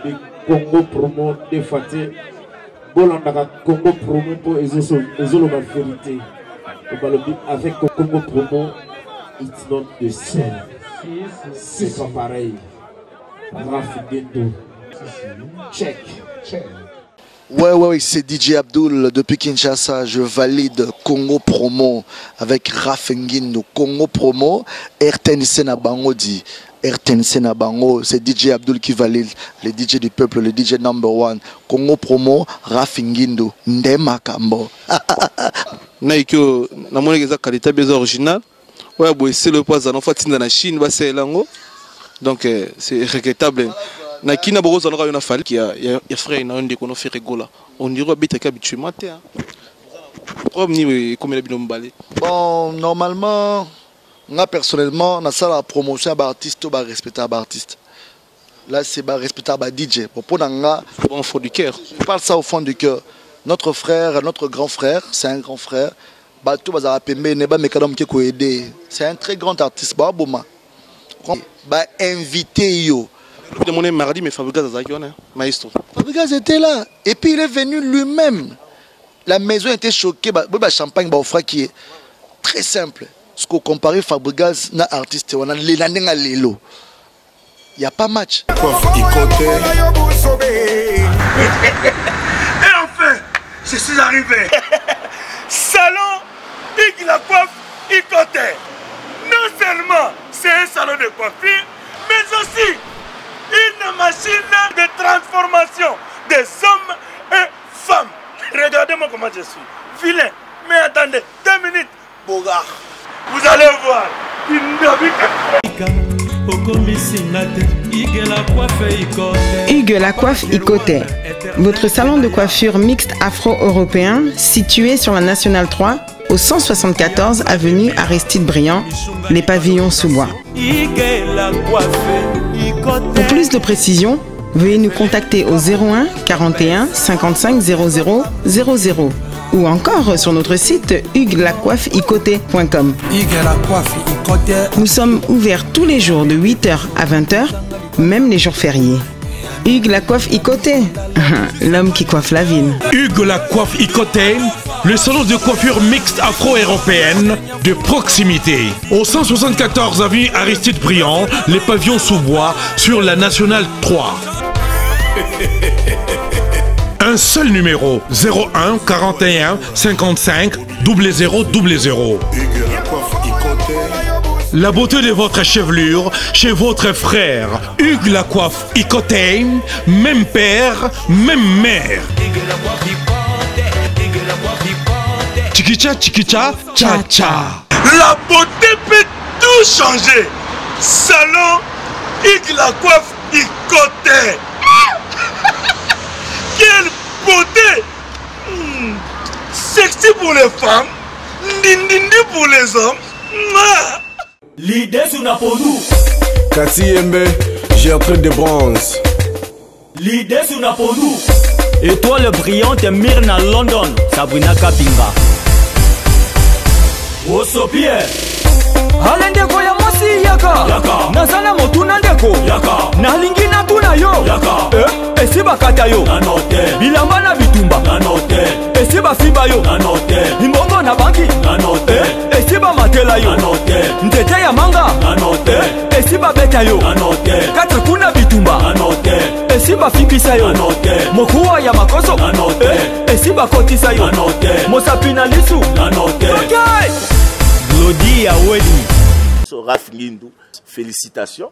balobi Congo promo de Faté. Bolandaka Congo promo pour ezolo la vérité. Balobi avec Congo promo, it's not the same. C'est pas pareil. Rafigeto. Check. Ouais, c'est DJ Abdul depuis Kinshasa. Je valide Congo promo avec Rafengindo. Congo promo, RTNC na bango dit. RTNC na bango, c'est DJ Abdul qui valide. Le DJ du peuple, le DJ number one. Congo promo, Rafengindo. Ndema Kambo. Naiko, na moni eza qualité bien original. Ouais, c'est le poids en fait dans la Chine, c'est lango. Donc c'est regrettable. Na kina bogo zalaka yona fali qui a frère na onde kono fait rigola. On dirait habiter habituellement té. Comme ni comme la binombalé. Bon, normalement, moi personnellement, na ça la promotion ba artiste ba respectable artiste. Là c'est ba respectable DJ. Pour nga au fond du cœur. Je parle ça au fond du cœur. Notre frère, notre grand frère, c'est un grand frère. Ba tout bazara pembe ne ba mekadam ki ko aider. C'est un très grand artiste ba boma. Ba invité yo. Demandé mardi, mais Fabregas maestro. Fabregas était là. Et puis il est venu lui-même. La maison était choquée. Le champagne qui est très simple. Ce qu'on compare Fabregas na artiste, on a il n'y a pas match. Et enfin, je suis arrivé. Salon Ig la coiffe Ikote. Non seulement c'est un salon de coiffure, mais aussi une machine de transformation des hommes et femmes. Regardez-moi comment je suis. Vilain. Mais attendez, 2 minutes. Bogart. Vous allez voir. Hugues la coiffe Ikote. Votre salon de coiffure mixte afro-européen situé sur la Nationale 3 au 174 avenue Aristide Briand, les pavillons sous bois. Pour plus de précisions, veuillez nous contacter au 01 41 55 00 00 ou encore sur notre site huguelacoiffeikote.com. Nous sommes ouverts tous les jours de 8h à 20h, même les jours fériés. Hugues la coiffe Ikote, l'homme qui coiffe la ville. Hugues la coiffe Ikote, le salon de coiffure mixte afro-européenne de proximité. Au 174 avenue Aristide Briand, les pavillons sous bois sur la Nationale 3. Un seul numéro, 01 41 55 00 00. La beauté de votre chevelure chez votre frère. Hugues la coiffe Ikote, même père, même mère. Chikicha, chikicha, cha cha. La beauté peut tout changer. Salon Hugues la coiffe Ikote. Quelle beauté. Sexy pour les femmes, ndindindi pour les hommes. L'idée sur Napodou. Kassi Yembe, j'ai un truc de bronze. L'idée sur Napodou. Étoile brillante Myrna London, Sabrina Kapinga. Osopie. Alendeko ya mosi yaka. Nazana motuna ndeko. Nalingi na tuna yo. Esiba kata yo. Bilamba na bitumba. Esiba fimba yo. Imbongo na banki. Esiba matela yo. Ntete ya manga. Esiba beta yo. Kata kuna bitumba. Esiba fimbisa yo. Mokuwa ya makoso. Esiba kotisa yo. Mosapina lisu. Okay. Glody ya Wedi. Rafengindo, félicitations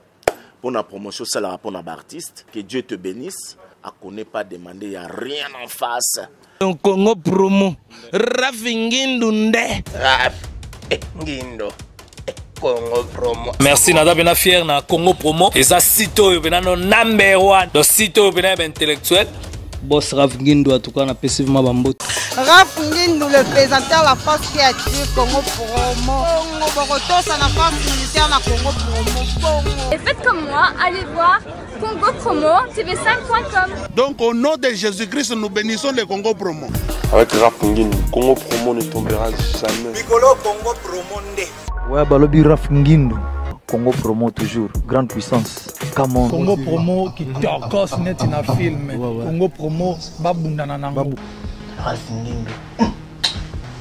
pour la promotion, ça la pour l'artiste. Que Dieu te bénisse. À connaît pas demander, il n'y a rien en face. Congo promo, Rafengindo nde. Rafengindo. Congo promo. Merci nada bena fier na Congo promo. Et ça sito bena no number one. Donc sito bena intellectuel. Boss Rafengindo en tout cas on a passivement bambot. Rafengindo le présentateur la force créative Congo promo. Boroto ça la force militaire na Congo promo. Et faites comme moi, allez voir Congo promo tv5.com. Donc au nom de Jésus-Christ nous bénissons le Congo promo. Avec Rafengindo, Congo promo ne tombera jamais. Bigolo Congo promo nde. Ouais balobi Rafengindo. Congo Promo toujours, grande puissance. Comment Congo Promo qui torcos net na film. Congo Promo babundana nango. Rafingindo.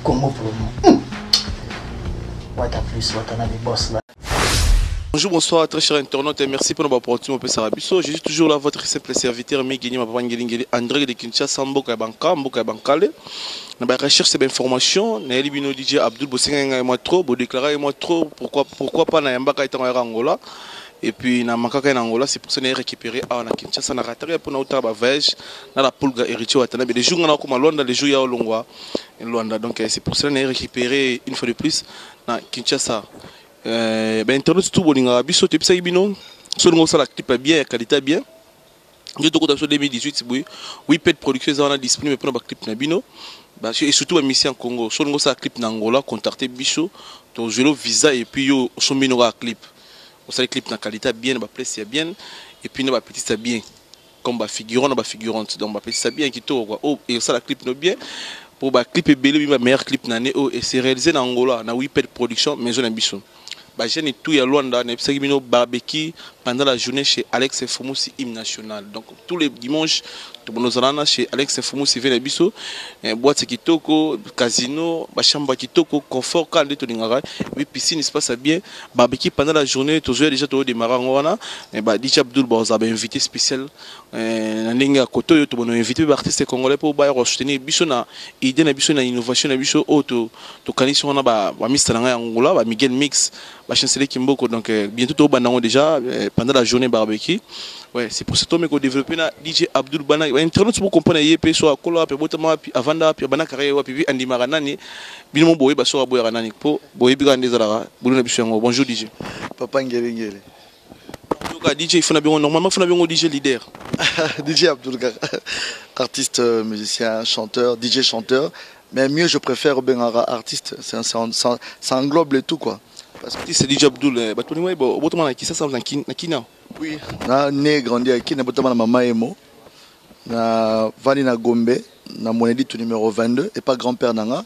Congo Promo. What a plus, what a nabi boss là. Bonjour, bonsoir, très chers internautes et merci pour notre opportunité pour Sarabiso. Je suis toujours là, votre simple serviteur, Miguel André de Kinshasa, Mboka Banka, Mboka Bankale. Dans la recherche d'informations, Naël DJ Abdul Bosenga et moi trop, déclaré moi trop, pourquoi pas Nayambaka étant en Angola. Et puis na Makaka en Angola, c'est pour ça que j'ai récupéré à Kinshasa, na Ratari pour notre voyage, dans la Pulga héritier Watanabe. Les jours on a comme à Luanda, les jours il y a au Luanda. Donc c'est pour ça que j'ai récupéré une fois de plus na Kinshasa. Internet tout bolinga biso te pisa bino solo ngosala clip bien qualité bien je te contacte sur 2018 oui pet production ça on a disponible pour ba clip na bino et surtout ba mission en Congo solo ngosala clip na Angola contacter biso to jelo visa et puis yo sombino ga clip on sala clip na qualité bien ba place bien et puis na ba petit bien comme ba figurant na ba figurante donc ba petit bien qui to quoi oh et ça la clip no bien pour ba clip belé ba meilleur clip na né oh et c'est réalisé na Angola na oui pet production maison na biso. J'ai tout à Luanda, nous barbecue pendant la journée chez Alex Fomoussi Hymne National. Donc tous les dimanches, nous allons chez Alex Fomoussi Venebiso, boîte kitoko, casino, chambre kitoko, confort, calme, oui piscine, il se passe bien. Barbecue pendant la journée, toujours déjà tout démarré en Ghana. DJ Abdul Boz a invité spécial. N'enga koto yo to invité artiste congolais pour ba soutenir biso na idée na biso na innovation na biso auto to kanisi on a ba Mr Nanga Angola ba Miguel Mix ba chancelier Kimboko donc bientôt to banango déjà pendant la journée barbecue. Ouais, c'est pour ça que je développé na DJ Abdul Bana internet pour comprendre yep so akola pe botama puis avanda puis bana carrière wa puis andi maranani bino boye ba so boye ranani po boye bi grande zara buluna biso ngo bonjour DJ Papa Ngele DJ il faut normalement faut un DJ leader. DJ Abdul artiste, musicien, chanteur, DJ chanteur, mais mieux je préfère Bengara artiste, ça englobe le tout quoi. Parce que c'est DJ Abdul, bah tu vois botement na kisa ça na kina. Oui, na né grandi à kina botement na mama emo. Na vani na Gombe, na monedito numéro 22 et pas grand-père nanga.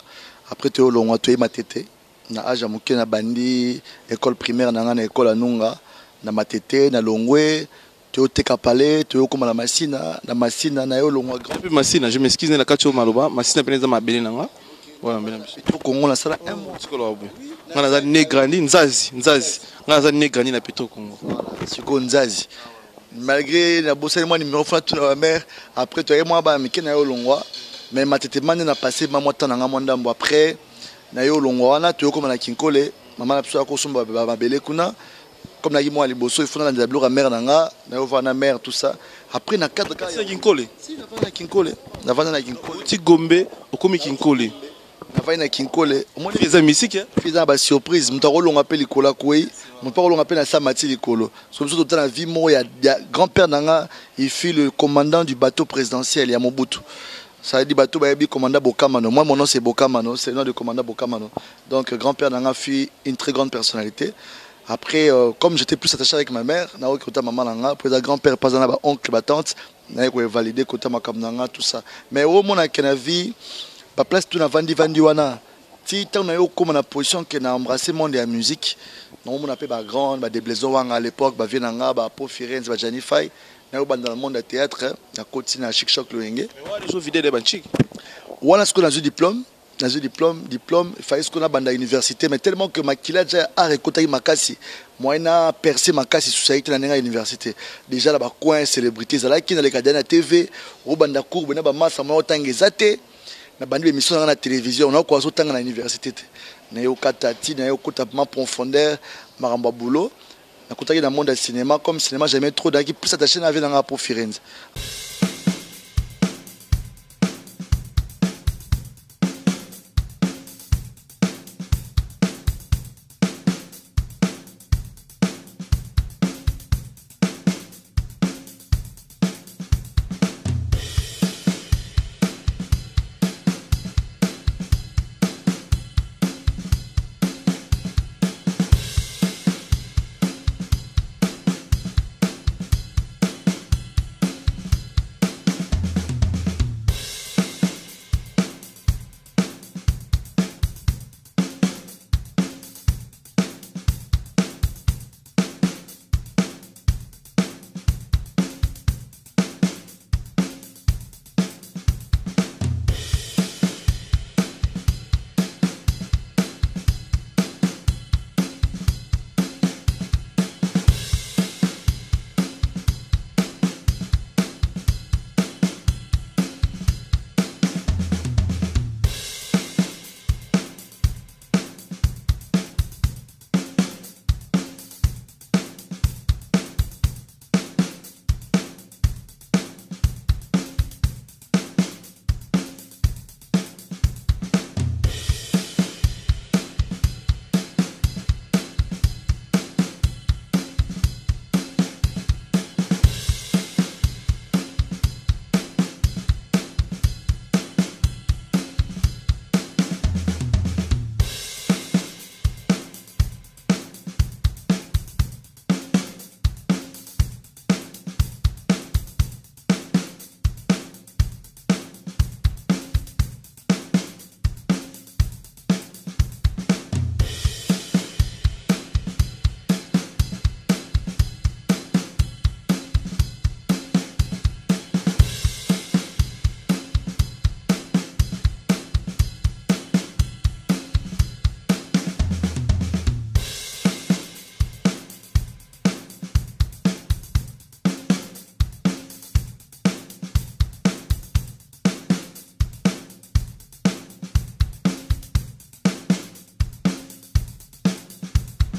Après tu au longwa tu ma tété. Na âge amuke na bandi école primaire nanga na école Anunga. Na matete na longwe tu teka palais tu comme la masina na yo longwa grand peu masina je m'excuse na kacho maloba masina peneza mabele nanga voilà mbena biso Congo na sala un mot sikolo abu ngana za negrandi nzazi ngana za negrandi na Petro Congo siko nzazi malgré la bossa moi numéro fa tout la mère après tu et moi ba miki na yo longwa mais matete mane na passé maman tananga mondambo après na yo longwa na tu comme na kinkole maman na pso ko somba ba mabele kuna comme la moi les bossos il faut dans la blure à mère nanga na over na mère tout ça après na cadre cas c'est kinkole si na vana na kinkole ti gombe okomi kinkole na vana na kinkole au moins les amis musique faisant ba surprise mutako longa pe likola koi mutako longa pe na samati likolo so biso dans la vie mo ya grand père nanga il fut le commandant du bateau présidentiel ya Mobutu. Ça veut dire bateau bayebi commandant Bokamano. Moi mon nom c'est Bokamano, c'est le nom du commandant Bokamano. Donc grand père nanga fut une très grande personnalité. Après, comme j'étais plus attaché avec ma mère, na côté maman nanga, après grand-père, pas un oncle, ma tante, na validé côté ma nanga tout ça. Mais au moment où na vie, pas place tout na vandi wana. Si tant na yo comme na position que na embrassé monde de la musique, na on appelle ba grand, ba déblaison wanga à l'époque, ba vienanga, ba po Firenze, ba Janify, na yo dans le monde du théâtre, na côté na chic choc loenge. Mais ouais, les autres vidéos de banchik. Wana ce qu'on a eu diplôme. Dans un diplôme, il fallait ce qu'on a dans l'université, mais tellement que ma kila déjà a récolté ma casse. Moi, il a percé ma casse société dans l'université. Déjà, là-bas, coin, célébrité, ça là, qui dans les cadres de TV, au banda cour, ben là, massa, moi, autant que zate, na bandi émission dans la télévision, on a quoi autant dans l'université. Na yo katati, na yo kotapement profondeur, maramba boulot. Na kotaki dans le monde du cinéma, comme cinéma, j'aimais trop, donc plus attaché à la vie dans la pour Firenze.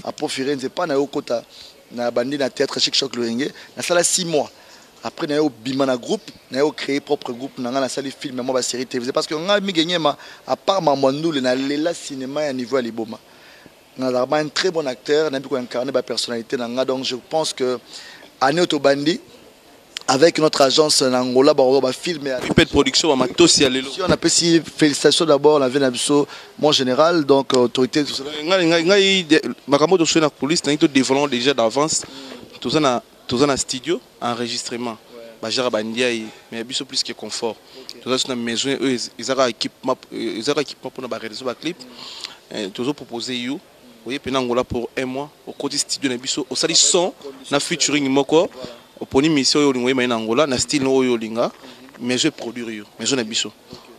après Firenze pas na okota na bandi na théâtre Chic Choc Loenge na sala 6 mois. Après na yo bimana groupe, na yo créé propre groupe na na sali film moi ba série télévisée parce que nga mi gagné ma à part Mamandou na lela cinéma à niveau à Liboma. On a un très bon acteur, on a pu incarner ma personnalité donc je pense que année Otobandi avec notre agence en Angola on va filmer de production on a pu félicitations d'abord la Venabiso mon général donc autorité tout cela makambo to na police na to développement déjà d'avance tout ça studio enregistrement ba jara bandia mais biso plus que confort tout ça na maison ils ont équipement pour na réaliser ba clip tout ça proposer you oui puis Angola pour 1 mois au côté studio na biso au sali son na featuring moko au poni mission yo lingo na Angola na style no yo linga mais je produire yo mais je na biso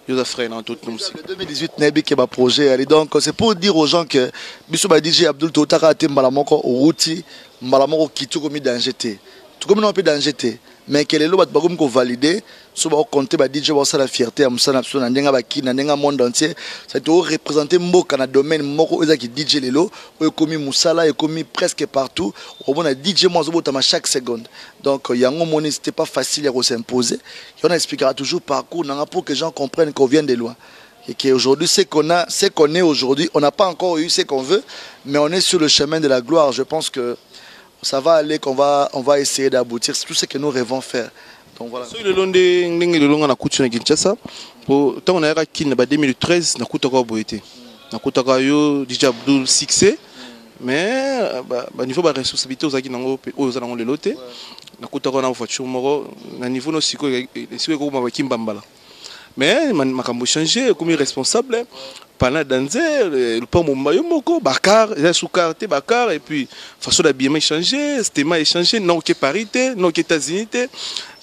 yo za frère dans tout le monde 2018 nabi ke ba projet allez donc c'est pour dire aux gens que biso ba DJ Abdul Totaka te mbala moko outi mbala moko kituko mi danger te tout comme non peut danger te mais que les lois ba comme ko valider so ba compter ba DJ ba ça la fierté am sana na ndenga ba ki na ndenga monde entier ça doit représenter mboka na domaine moko eza ki DJ lelo o komi musala et komi presque partout au bon DJ mo zo botama chaque seconde donc yango moni c'était pas facile à s'imposer on expliquera toujours parcours pour que les gens comprennent qu'on vient de loin et qu'aujourd'hui c'est qu'on est aujourd'hui on n'a pas encore eu ce qu'on veut mais on est sur le chemin de la gloire je pense que ça va aller on va essayer d'aboutir c'est tout ce que nous rêvons faire donc voilà so le long de na kutu na Kinshasa pour tant on a eu en 2013 na kuta ko boité na kuta ka yo DJ Abdul succès mais ba niveau ba responsabilité aux aki nango aux nango le loté na kuta ko na voiture moko na niveau no siko ko ba kimbambala mais makambo changer comme responsable pendant danser le pas mon maillot moko bakar sous carte bakar et puis façon d'habillement changer c'était mal échangé non que parité non que États-Unis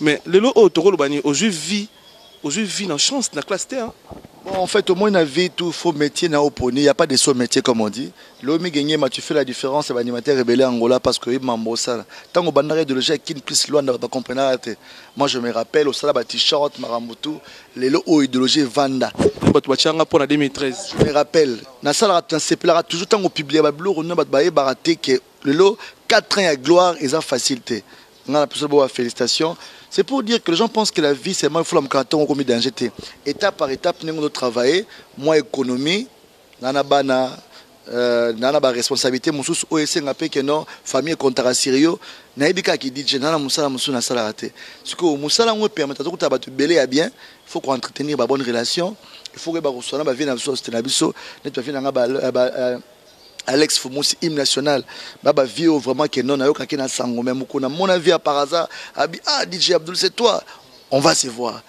mais le lot autour le bani aujourd'hui vie dans chance dans classe hein. Bon, en fait, au moins, une vie, tout faux métier, il n'y a pas de saut métier comme on dit. L'homme gagné, tu fais la différence, c'est l'animateur rebelle Angola parce que il m'a ça. Tant qu'on banderait de loger qui ne plus loin de comprendre. Moi, je me rappelle au salon t-shirt, Maramoutou, les lots idéologie Vanda. Pour la 2013. Je me rappelle. Dans ça, c'est toujours tant qu'on publie le blog, on a baraté que le lot 4 ans à gloire, ils ont facilité. On a plus de félicitations. C'est pour dire que les gens pensent que la vie, c'est moi, il faut me commis danger. Étape par étape, nous devons travailler. Moi, économie, nana responsabilité, mon sous OSC n'a pas que non, famille contrat sérieux. Naibika qui dit, nana musala musu na sala raté. Ce que musala nous permet de te belé à bien. Il faut qu'on entretenir une bonne relation. Il faut que nous soyons bien dans le Alex Fumousi, hymne national, baba vio vraiment que non, nayo kakena sango même kuna mon avis par hasard, DJ Abdul c'est toi, on va se voir.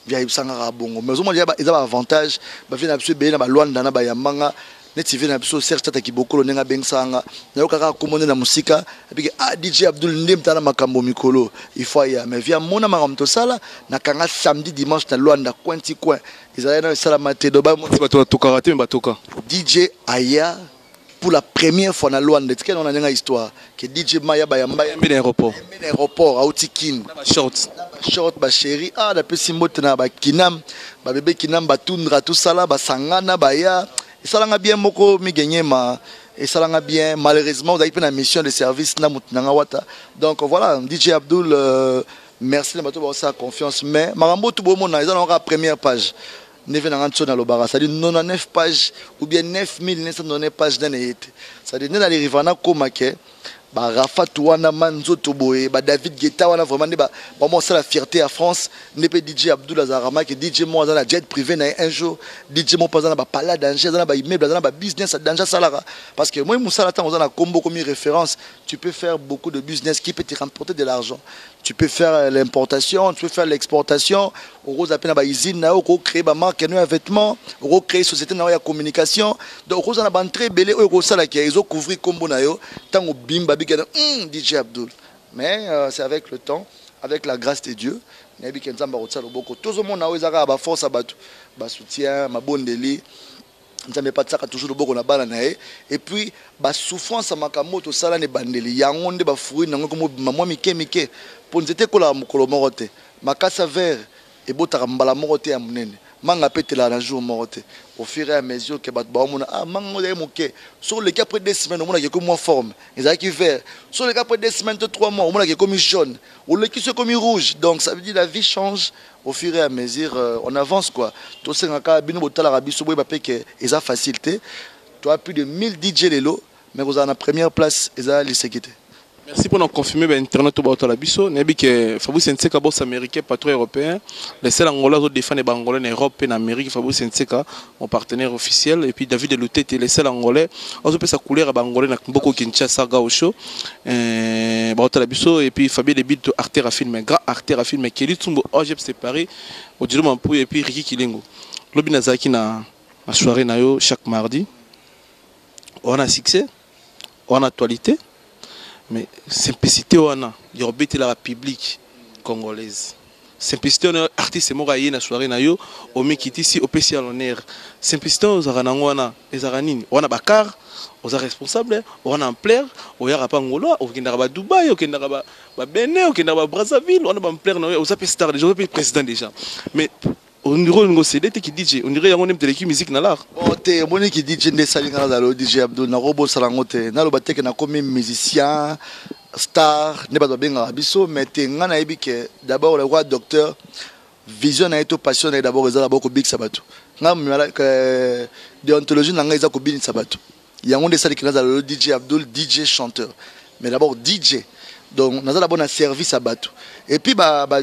Via ibsanga bongo. Mais au moins ils ont avantage, ba vient absolument bien ba Luanda na ba Yamanga, net vient absolument Serge Tata Kibokolo nenga bengsanga, nayo kaka komone na musika, puis DJ Abdul ndem tana makambo mikolo, il faut ya mais via mona makamto sala na kanga samedi dimanche na Luanda cointi coin. Ils allaient na sala maté do ba DJ Aya pour la première fois dans Luanda, on a une histoire que DJ Maya Bayamba aéroport à Outikin short ba chéri da pe simbote na ba kinam ba bébé kinam ba tundra tout ça là ba sangana ba ya et ça l'a bien moko mi gagner ma et ça l'a bien malheureusement vous avez une mission de service na mutnanga wata donc voilà DJ Abdul merci de m'avoir sa confiance mais marambo tout bon monde ils ont la première page. C'est-à-dire 99 pages ou bien 9999 pages d'un été. C'est-à-dire que dans les rivana comme Rafa Touana Manzo Toboé, David Guetta, on a vraiment la fierté à France. Ne pas DJ Abdul Azarama, que DJ Mo dans la jet privé un jour, DJ Mo pas dans la palade d'Angers, dans la immeuble, dans la business d'Angers Salara. Parce que moi, Moussa Latan, on a combo comme référence. Tu peux faire beaucoup de business qui peut te rapporter de l'argent. Tu peux faire l'importation, tu peux faire l'exportation. On peut faire une usine, on peut créer une marque, un vêtement, on peut créer une société de communication. Donc, on a très belle, on a couvrir combo nayo, tant on bimba DJ Abdul. Mais c'est avec le temps, avec la grâce de Dieu. Tout le monde a une force à battre, un soutien, un bon délit. Nous pas toujours le bon et puis la souffrance à Makamoto sala ne bandeli yangonde ba fruit nango comme maman pour nous était kola mokolo morote makasa vert et botara mbala morote ya munene manga petela na jour morte au fur et à mesure que bat ba mona ah manga de moké sur les cas après 2 semaines on a que comme forme ils a qui vert sur les cas après 2 semaines 3 mois on a que comme jaune ou le qui se comme rouge donc ça veut dire la vie change au fur et à mesure on avance quoi tout ça ngaka bino botala rabiso boy ba peke ils a facilité tu as plus de 1000 DJ lelo mais vous en la première place ils a les sécurité. Merci pour nous confirmer l'internet au Labiso. Nebi que Fabrice Nseka boss américain, patron européen. Les seuls Angolais qui défendent les Angolais en Europe et en Amérique, Fabrice Nseka, mon partenaire officiel. Et puis David Eloutet, les seuls Angolais. On peut sa couleur à Angolais, n'a beaucoup Kinshasa, Gaosho. Labiso et puis Fabien Lebit de Arte Rafilme, grand Arte Rafilme, qui est tout OGEP séparé. Au Djilo Mampou et puis Ricky Kilingo. Lobi Nazaki na soirée nayo chaque mardi. On a succès, on a actualité. Mais simplicité on a yorobete la public congolaise simplicité on artiste moraye na soirée na yo o mekiti si au spécial honneur simplicité on zara nangwana ezaranini on a bakar on a responsable on a ampleur on ya pa ngolo o kenda ba Dubaï o kenda ba Benin o kenda ba Brazzaville on a ampleur na on a star déjà on a président déjà mais on dirait un CD qui DJ on dirait on aime de l'équipe musique na l'art bon te moni qui DJ de salinga na DJ Abdul na robo salangote na lo bateke na comme musicien star ne ba benga biso mais te ngana yebi que d'abord le roi docteur vision na eto passion na d'abord ezala boko big sabato ngam que déontologie na ngaiza ko bin sabato yango de salinga na lo DJ Abdul DJ chanteur mais d'abord DJ donc nous avons un service à battre et puis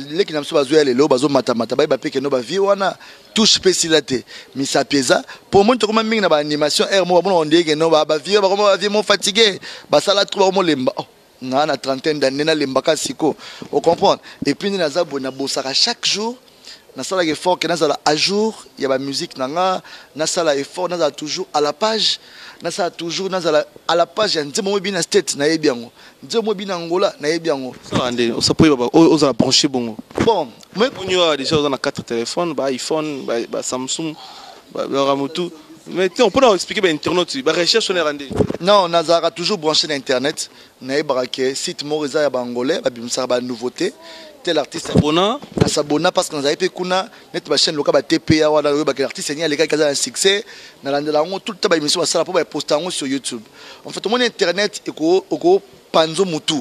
les qui n'ont pas joué les lots bazo matamata ba pe que no ba vie wana touche spécialité mais ça pesa pour moi comme mingi na ba animation air mo bon on dit que no ba vie ba vie mo fatigué ba sala trop mo lemba na na trentaine d'années na lemba ka siko on comprend et puis nous avons na bosaka chaque jour na sala effort que na à jour il y a ba musique na sala effort na toujours à la page na sala toujours na à la page nzemo bina state na yebiango nzemo bina Angola na yebiango ça ande on s'appuie ba aux a branché bon mais on y a déjà on a 4 téléphones ba iPhone ba Samsung ba Ramotu mais on peut nous expliquer ba internet ba recherche on est rendé non nazara toujours branché na internet na yebarake site moriza ya ba angolais ba bimsa ba nouveauté tel artiste s'abonner parce que nous avons fait kuna net ba chaîne locale ba TPA wala ba artiste ni aleka kaza un succès na landela ngo tout le temps ba émission ça pour ba poster ngo sur YouTube en fait mon internet eko panzo mutu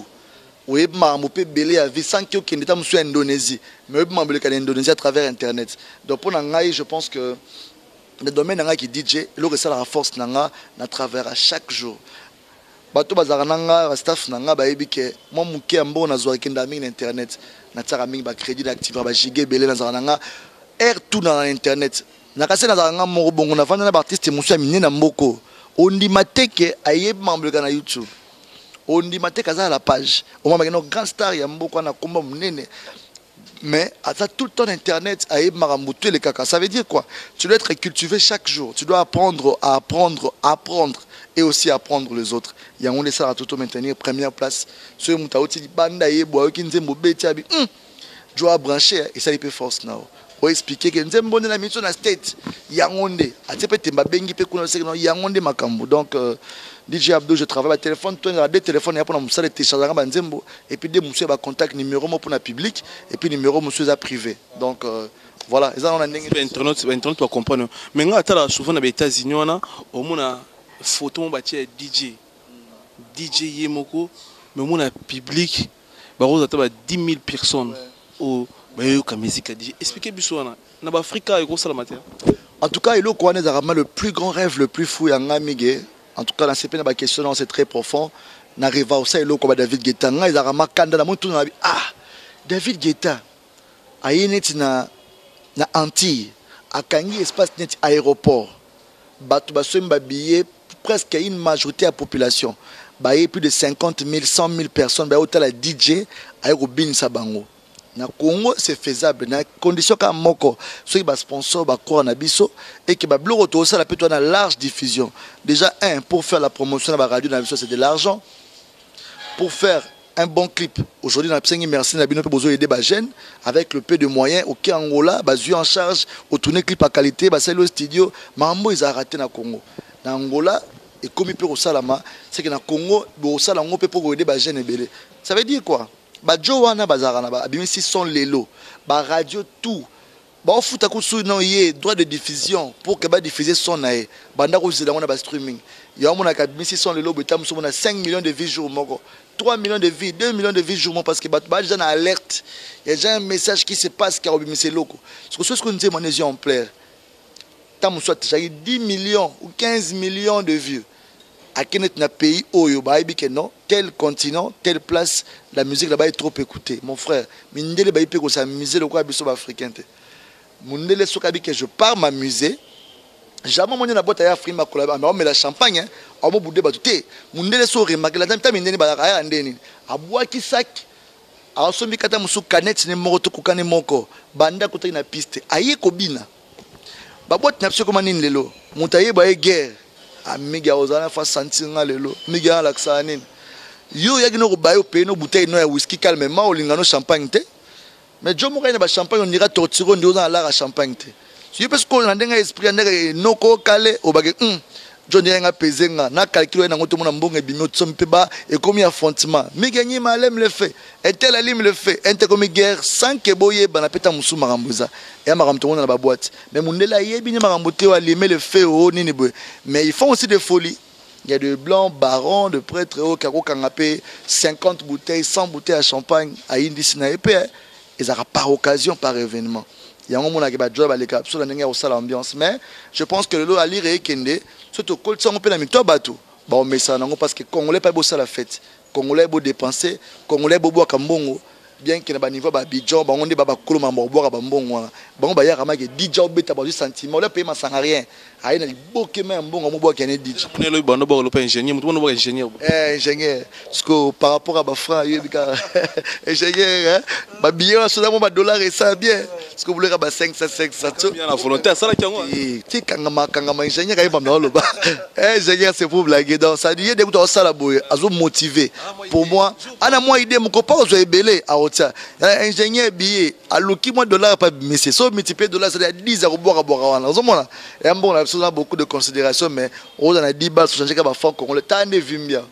oui ma mo pe belé à vie sans que okende ta musu Indonésie mais ma belé ka Indonésie à travers internet donc pour ngai je pense que le domaine ngai qui DJ le que ça la force nanga na travers à chaque jour bato bazara nanga staff nanga ba ebike mo muke ambo na zo kenda mingi na internet na tsara mingi ba crédit d'activer ba giga belé na zara nanga air tout dans internet na kase na zara nanga mo bongo na vanda na ba artiste musu amine na mboko ondi mateke ayeb mamble na YouTube ondi mateke za la page o mama no grand star ya mboko na komba munene mais à tout le temps internet ayeb marambutu le kaka ça veut dire quoi tu dois être cultivé chaque jour tu dois apprendre et aussi apprendre les autres. Il y a un essai à tout maintenir première place. Ce mutaoti banda yebo qui nzembo beti abi. Je dois brancher et ça il peut force now. Pour expliquer que nzembo na mission na state yangonde. Atepe temba bengi pe kuna sekno yangonde makambo. Donc DJ Abdou je travaille à téléphone, toi na deux téléphones ya pour na musala télécharger ba nzembo et puis des monsieur ba contact numéro mo pour na public et puis numéro monsieur za privé. Donc voilà, ils ont internet tu comprendre. Mais ngata souvent na États-Unis on au mona photo mon bâti DJ Yemoko mais mon public bah on attend 10 000 personnes au bah comme musique DJ expliquez bisouana na Afrique et gros ça la matière en tout cas il est quoi le plus grand rêve le plus fou en amigé en tout cas dans ces peines ba question c'est très profond n'arrive au ça il est comme David Guetta nga izarama kanda na montu na David Guetta ayeneti na Antilles akangi espace net aéroport bato basomba billet presque une majorité de la population. Il y a plus de 50 000, 100 000 personnes. Il y a autant de DJ à Robin Sabango. Na Congo, c'est faisable. Dans condition que moko, ceux qui sponsor, croire na biso et que bleu auto ça la peut une large diffusion. Déjà pour faire la promotion de la radio na biso c'est de l'argent. Pour faire un bon clip. Aujourd'hui, on a besoin merci na bino besoin aider ba jeune avec le peu de moyens au Angola, basu en charge au tourner clip à qualité, ba c'est le studio, mambo ils a raté na Congo. Na Angola et comme il peut au salama c'est que na Congo au salango peut pour aider ba jeune belé ça veut dire quoi ba jowana bazara na ba bimisi son lelo ba radio tout Bon, foot à coup non yé droit de diffusion pour que bah diffuser son naé. Banda ko zela on a streaming. Il y a mon académie si son le lobo tam on a 5 millions de vues jour moko. 3 millions de vues, 2 millions de vues jour moko parce que bah déjà en alerte. Il y a déjà un message qui se passe car obi c'est loco. Ce que nous dit mon en plaire. Tam soit j'ai 10 millions ou 15 millions de vues. À quel pays oyo ba ibi que non, tel continent, telle place, la musique là-bas est trop écoutée. Mon frère, mindele ba ipe ko s'amuser le quoi biso africain. Mundele sokabi que je pars m'amuser. Jamais mon na boîte ya frima kola mais la champagne on mo boudé ba tout. Mundele so remarquer la dame tamindeni ba ya ndeni. Abwa ki sac. A sombi kata musu canette ne moko ko kane moko. Banda ko na piste. Aye ko bina. Ba boîte na pso ko manini lelo. Mutaye ba e guerre. Amiga ozana fa sentir nga lelo. Miga la ksanine. Yo yagi no ko bayo pe no bouteille no ya whisky calmement o lingano champagne te. Mais Dieu m'a dit champagne on ira torturer on dit à la champagne te. Si parce qu'on a un esprit on no ko calé au bagage John nga pesenga na calculer na ngoto mona mbonga bimio tsompe ba et comme affrontement mi gagner malem le fait et tel alim le fait ente comme guerre sans que boye bana peta musu marambuza et maramto na ba boîte mais mundela yebi ni marambote wa limer le fait au nini boy mais ils font aussi des folies. Il y a de blancs, barons, de prêtres, au carreau canapé, 50 bouteilles, 100 bouteilles à champagne, à Indi Sinaépé. Ils n'auront par occasion, par événement. Il y a un moment qui va jouer les capsules, il y a aussi l'ambiance. Mais je pense que le lot à lire et Kende, surtout quand on peut la mettre bateau, on met ça parce que Congolais pas beau ça la fête. Congolais beau dépenser, Congolais beau boire Kambongo. Bien qu'il y ait un niveau de Bidjan, on dit que Kolo m'a boire Bambongo. Bon, il y a un DJ bête à sentiment, on ne paye sans rien. Il y a un beau qui m'a un bon boire qui est DJ. Ingénieur, parce que par rapport à ma frère, ingénieur, ma billet sur un dollar et ça bien. Parce que vous voulez 500. Bien la volonté, ça là qui est. Tu quand ingénieur, ingénieur, c'est pour blaguer. Donc ça dit, des gens ça la boue, à motivé. Pour moi, à moi idée, mon copain, je vais belé à hauteur. Ingénieur billet, à l'ouki moi dollar pas, mais c'est ça multiplié dollar, c'est à 10 à boire à boire. Et un bon, on a beaucoup de considération, mais on a 10 balles sur changer comme un fond, on le temps de vivre bien.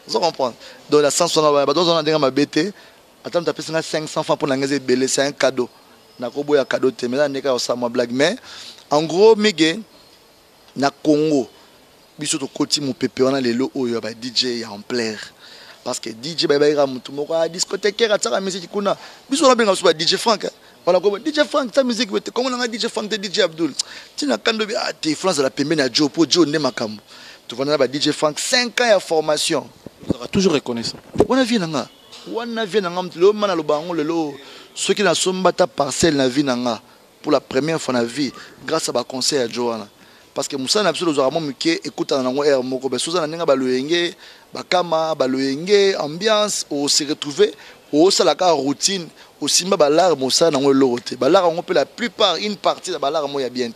Vous comprenez? Donc la 160, on a déjà ma bête. Attends, tu as payé 500 francs pour l'engager belé, c'est un cadeau. Na kobo ya cadeau te mais là neka ça moi blague mais en gros mige na Congo biso to koti mon pépé on a les lots oyo ba DJ en plaire parce que DJ ba ira mutu moko a discothèque ra tsaka musique kuna biso na benga so ba DJ Frank voilà ko DJ Frank ta musique wete comment on a DJ Frank te DJ Abdul tina kando bi a te France la pembe na Joe po Joe ne makambo tu vois ba DJ Frank 5 ans de formation vous aura toujours reconnaissant on a vu nanga le man le bango le lot ceux qui n'ont pas ta parcelle na vie nanga pour la première fois na vie grâce à ba conseil à Joana parce que Moussa n'a absolument pas muké écoute na ngo air moko be soza na ninga ba loyenge ba kama ba loyenge ambiance au se retrouver au salaka routine au simba ba lar Moussa na ngo lorote ba lar on peut la plupart une partie de ba lar mo ya bien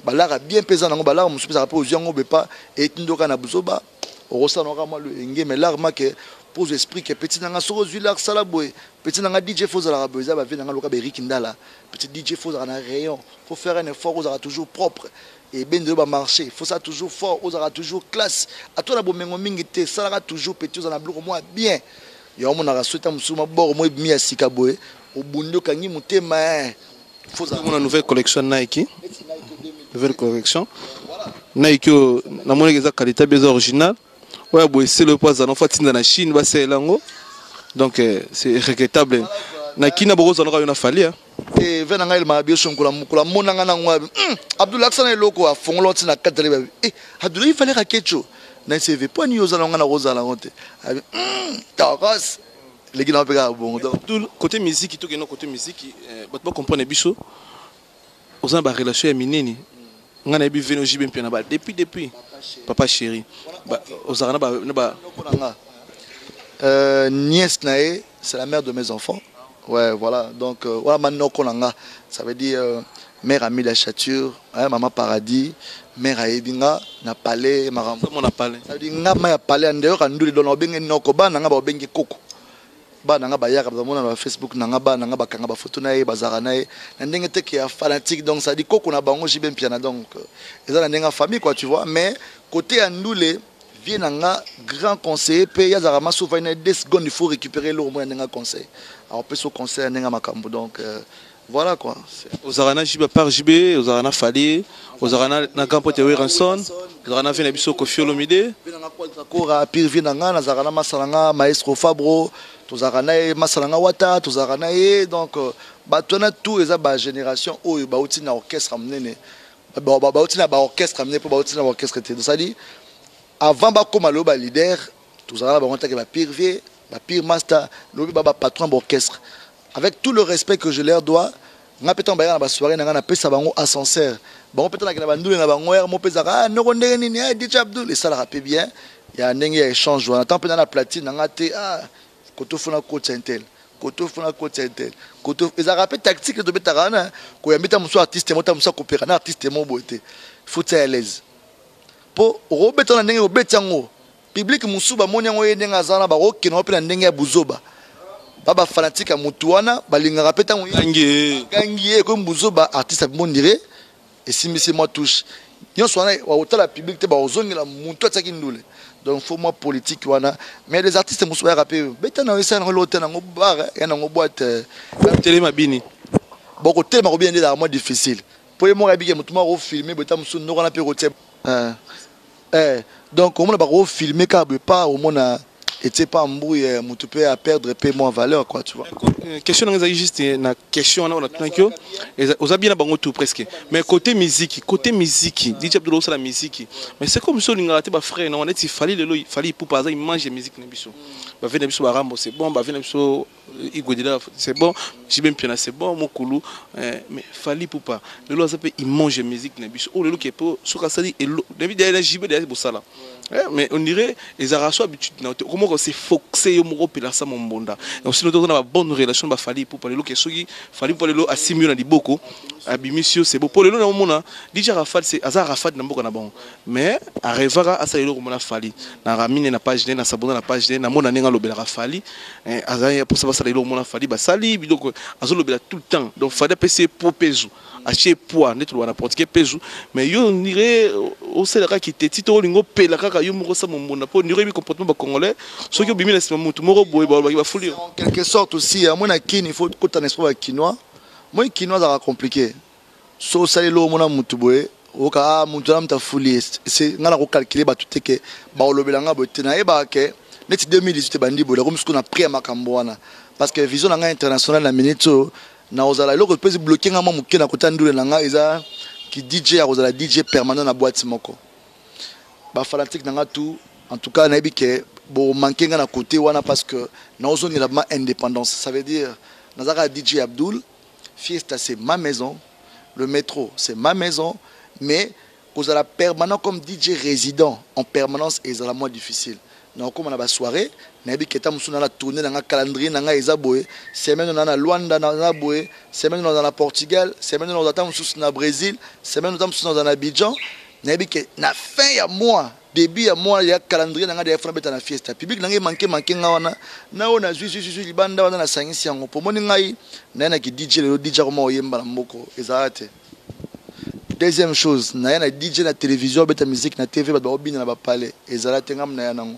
ba lar a bien pesant na ngo ba lar Moussa ça rapport aux yango be pas et tindoka na buzoba au sa no rama loyenge mais lar ma que pose esprit que petit nanga soro zuilar salaboy petit nanga DJ faut la raboza ba venanga loka Eric Ndala petit DJ faut na rayon faut faire un effort aux toujours propre et ben de ba marcher faut ça toujours fort aux toujours classe à toi la bomengo mingi te ça toujours petit aux na bloko moi bien yo mon na souhaita musuma bord moi mi ya sikaboy au bundo kangi mutema faut ça une nouvelle collection Nike nouvelle collection Nike na mona que ça qualité bien original. Ouais, c'est le poids en fait dans la Chine, c'est lango. Donc c'est regrettable. Na kina bozo na ka falli hein. Et venanga il m'a bien son kula monanga na ngwa. Abdullah sana loko a fongolo tina katele. Abdullah il fallait rakecho. Na CV pas ni ozala ngana rozala honte. Taras. Les gars n'ont bon. Donc côté musique tout que non côté musique pas comprendre biso. Ozana ba relation ya minene. Ngana bi veno jibe mpena ba depuis papa chéri ozana ba nièce nae c'est la mère de mes enfants ouais voilà donc voilà maintenant konanga ça veut dire mère a mis la chature hein, maman paradis mère a edinga na palais maram mon a palais ça veut dire ngama ya palais ndeo kanduli don obenge noko ba nanga ba obenge koko ba nanga ba yaka bazamona na Facebook nanga ba nanga bakanga ba photo na ye bazara na ye na ndenge te ki fanatique donc ça dit koko na bango jibe mpiana donc eza na ndenge famille quoi tu vois mais côté Andoulé vient nanga grand conseiller pe ya zara maso va une 2 secondes il faut récupérer l'eau moins nanga conseil alors peut ce conseil nanga makambo donc Voilà quoi. Aux arana jiba par jibé, aux arana fali, aux arana na campo te Ranson, aux arana vena biso Koffi Olomide. Kora pire vinanga na zarana masalanga maestro Fabro, tous arana masalanga wata, tous arana donc batona tout eza ba génération oyo ba outi na orchestre amenene. Ba outi na ba orchestre amenene pour ba outi na orchestre te. Ça dit avant ba comme lo ba leader, tous arana ba onta ke ba pire ba pire master, lo ba patron d'orchestre. Avec tout le respect que je leur dois, nga peton ba na ba soirée na pesa bango ascenseur. Bango peton na ke na bandule na bango er mo pesa ah no ndenge nini ah DJ Abdoul et ça la rappelle bien. Il y a un échange. On attend pendant la platine on a été ah koto fona coach intel. Koto fona coach intel. Koto ils a rappelé tactique de betarana ko ya meta muso artiste mota muso coopéra na artiste mo beauté. Faut être à l'aise. Po robeton na ndenge obetango. Public musu ba moni ngo yenga zana ba okino pe na ndenge ya buzoba. Baba fanatique à Moutouana, balinga rapeta gangier comme Bouzoba artiste à Mondire et si monsieur moi touche. Yon soit autant la public te ba ozongi la Moutou tsaki ndule. Donc faut moi politique wana mais les artistes musu ba rapper beta na esa na l'hôtel na bar et na boîte télé mabini. Boko télé ma bien des mois difficile. Pour moi rabike Moutuma ro filmer beta musu no na pe roté. Donc comment la ba ro filmer ka pas au monde et c'est pas embrouille tu peux à perdre paiement en valeur quoi tu vois. Question on juste na question on a tout aux habits na bango tout presque mais côté musique DJ Abdoul c'est la musique mais c'est comme ça on a ba frère non on est il fallait pour par exemple il mange musique na biso ba venir biso ba rambo c'est bon ba venir biso igodila c'est bon j'ai bien piano c'est bon mokulu mais fallait pour pas le lo ça peut il mange musique na biso oh le lo qui peut soka ça dit et le derrière jibe derrière pour ça là mais on dirait les arachos habitude comment c'est foxé yo moko pela ça mon bonda et aussi nous on a bonne relation ba fali pour parler lo que soki fali pour le asimio na liboko abimisio c'est beau pour le na mona DJ Rafat c'est azar Rafat na mboko na bon mais arrivera à ça le mona fali na ramine na page na sabona na page na mona nenga lobela fali azar pour ça le mona fali ba sali donc azolo lobela tout le temps donc fallait passer pour peso acheter poids net lo na porte peso mais yo on dirait au célera qui était tito lingo pela kaka yo moko ça mon bonda pour dirait bi comportement ba congolais ceux qui ont bimé la mutu moko boy ba folie en quelque sorte aussi à mon akini il faut que tu en esprit quinois moi quinois ça va compliqué so sali lo mona mutu boy oka mutu na mta folie c'est ngala ko calculer ba tout que ba olobela nga bote na e ba ke net 2018 bandi boy comme ce qu'on a pris à makambo wana parce que vision nga international na minute na ozala lo ko peut bloquer nga mo ke na kota ndule na nga eza qui DJ a ozala DJ permanent na boîte moko ba fanatique na nga tout en tout cas na bi ke bon manquer na côté wana parce que na ozoni la indépendance ça veut dire nazaka DJ Abdoul Fiesta c'est ma maison le métro c'est ma maison mais aux la permanent comme DJ résident en permanence et la moins difficile donc comme on a ba soirée na bi keta musuna la tourner na calendrier na eza boye semaine na Luanda na boye semaine dans la Portugal semaine dans attend musu na Brésil semaine dans musu dans Abidjan na bi ke na fin ya mois début à moi il y a calendrier dans des fois beta na fiesta public na manqué nga wana na ona zui libanda wana na sangisi yango pour moni ngai na ki DJ le DJ comment oyemba na mboko ezate deuxième chose na DJ na télévision beta musique na TV ba obina na ba palais ezalate ngam na yango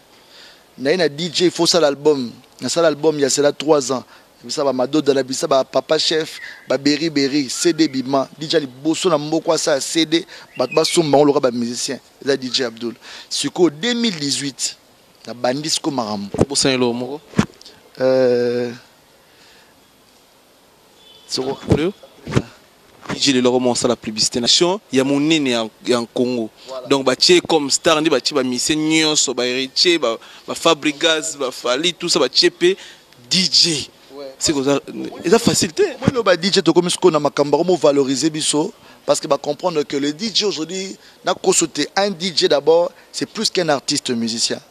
na DJ il faut ça l'album na ça l'album il y a cela 3 ans ça va mado dans la bisa ba papa chef ba beri CD bima DJ li bosso na mboko ça CD ba somba on loka ba musicien là DJ Abdoul suko 2018 na bandisco marambo bossa lo moko soko DJ le logo monsa la publicité nation il y a mon nene en Congo donc ba tché comme star ndi ba tché ba musicien nyonso ba héritier ba Fabregas ba Fali tout ça ba tché DJ c'est comme ça et ça facilité moi le DJ to comme ce qu'on a makamba comment valoriser biso parce que va comprendre que le DJ aujourd'hui n'a qu'au sauter un DJ d'abord c'est plus qu'un artiste musicien